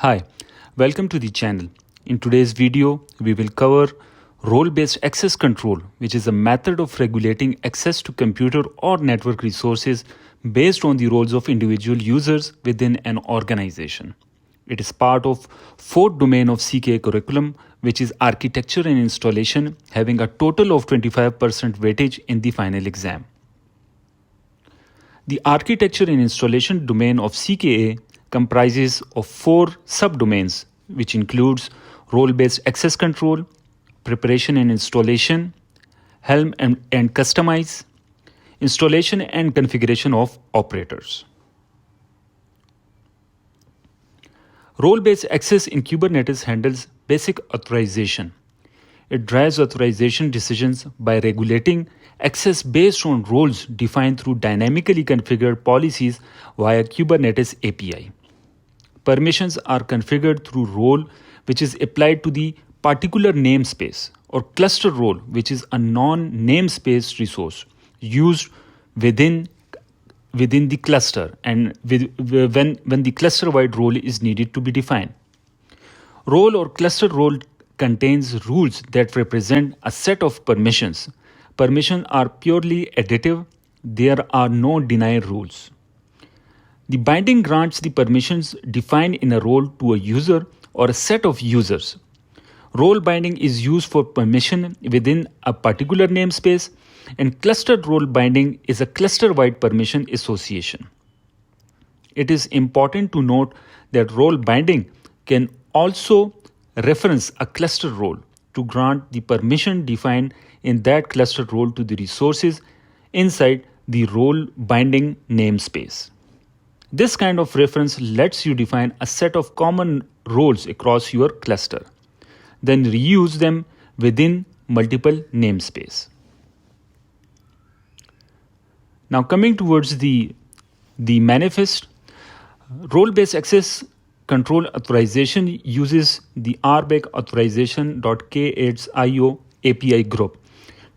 Hi, welcome to the channel. In today's video, we will cover role-based access control, which is a method of regulating access to computer or network resources based on the roles of individual users within an organization. It is part of fourth domain of CKA curriculum, which is architecture and installation, having a total of 25% weightage in the final exam. The architecture and installation domain of CKA comprises of four subdomains, which includes role-based access control, preparation and installation, Helm and Kustomize, installation and configuration of operators. Role-based access in Kubernetes handles basic authorization. It drives authorization decisions by regulating access based on roles defined through dynamically configured policies via Kubernetes API. Permissions are configured through role, which is applied to the particular namespace, or cluster role, which is a non-namespace resource used within the cluster and when the cluster-wide role is needed to be defined. Role or cluster role contains rules that represent a set of permissions. Permissions are purely additive. There are no deny rules. The binding grants the permissions defined in a role to a user or a set of users. Role binding is used for permission within a particular namespace, and clustered role binding is a cluster-wide permission association. It is important to note that role binding can also reference a cluster role to grant the permission defined in that cluster role to the resources inside the role binding namespace. This kind of reference lets you define a set of common roles across your cluster, then reuse them within multiple namespace. Now coming towards the manifest, role-based access control authorization uses the RBAC authorization.k8s.io API group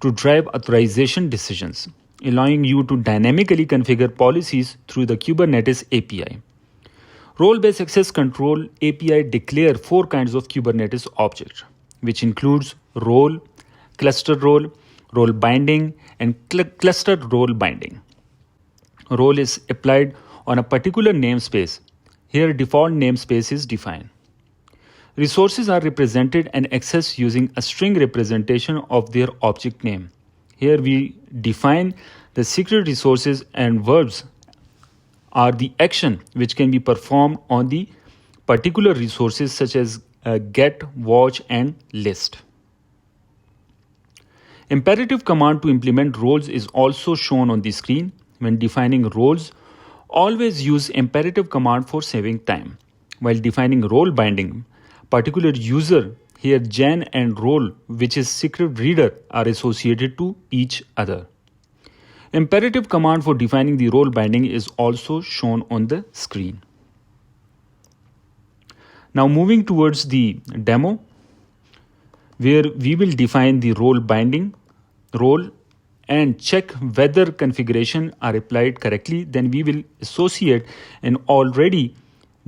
to drive authorization decisions, allowing you to dynamically configure policies through the Kubernetes API. Role-based access control API declare four kinds of Kubernetes objects, which includes role, cluster role, role binding, and clustered role binding. Role is applied on a particular namespace. Here, default namespace is defined. Resources are represented and accessed using a string representation of their object name. Here we define the secret resources, and verbs are the action which can be performed on the particular resources such as get, watch, and list. Imperative command to implement roles is also shown on the screen. When defining roles, always use imperative command for saving time. While defining role binding, particular user, here Jan and role, which is secret reader, are associated to each other. Imperative command for defining the role binding is also shown on the screen. Now moving towards the demo, where we will define the role binding role and check whether configuration are applied correctly. Then we will associate an already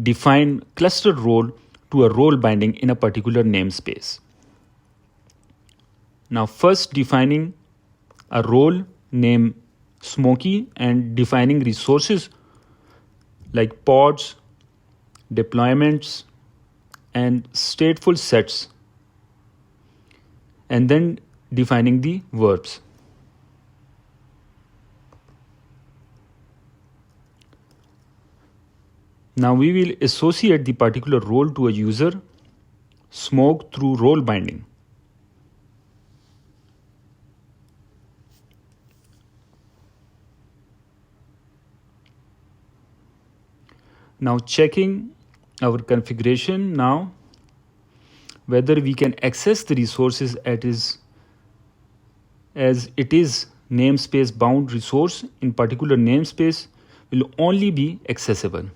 defined cluster role to a role binding in a particular namespace. Now first defining a role named Smoky and defining resources like pods, deployments, and stateful sets, and then defining the verbs. Now we will associate the particular role to a user, Smoke, through role binding. Now checking our configuration now, whether we can access the resources as it is namespace bound resource in particular namespace will only be accessible.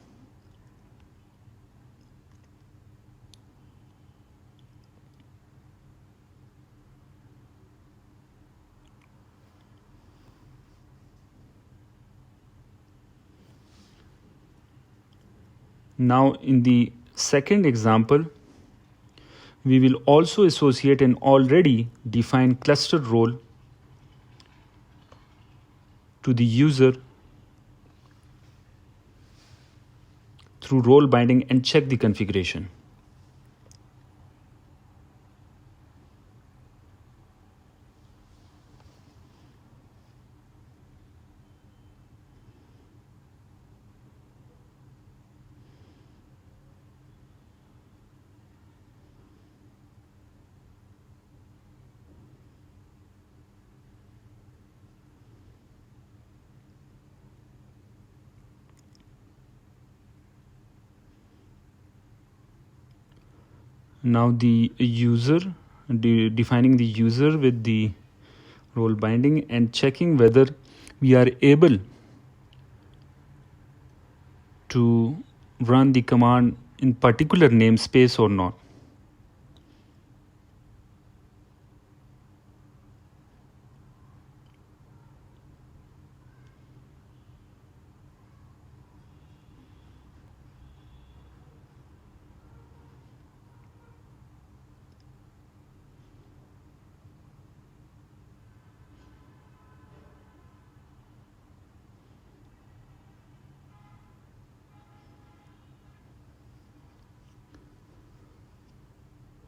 Now in the Second example, we will also associate an already defined cluster role to the user through role binding and check the configuration. Now the user, defining the user with the role binding and checking whether we are able to run the command in particular namespace or not.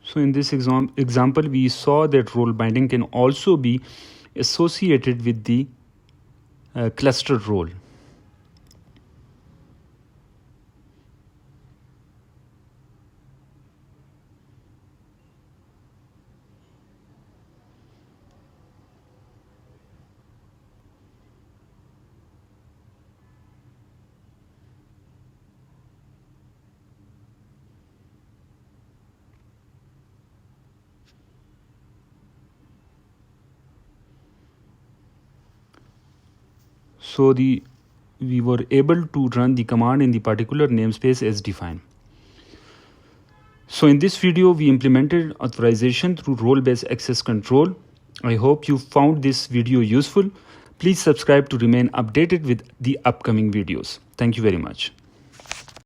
So in this example, we saw that role binding can also be associated with the cluster role. So we were able to run the command in the particular namespace as defined. So in this video, we implemented authorization through role-based access control. I hope you found this video useful. Please subscribe to remain updated with the upcoming videos. Thank you very much.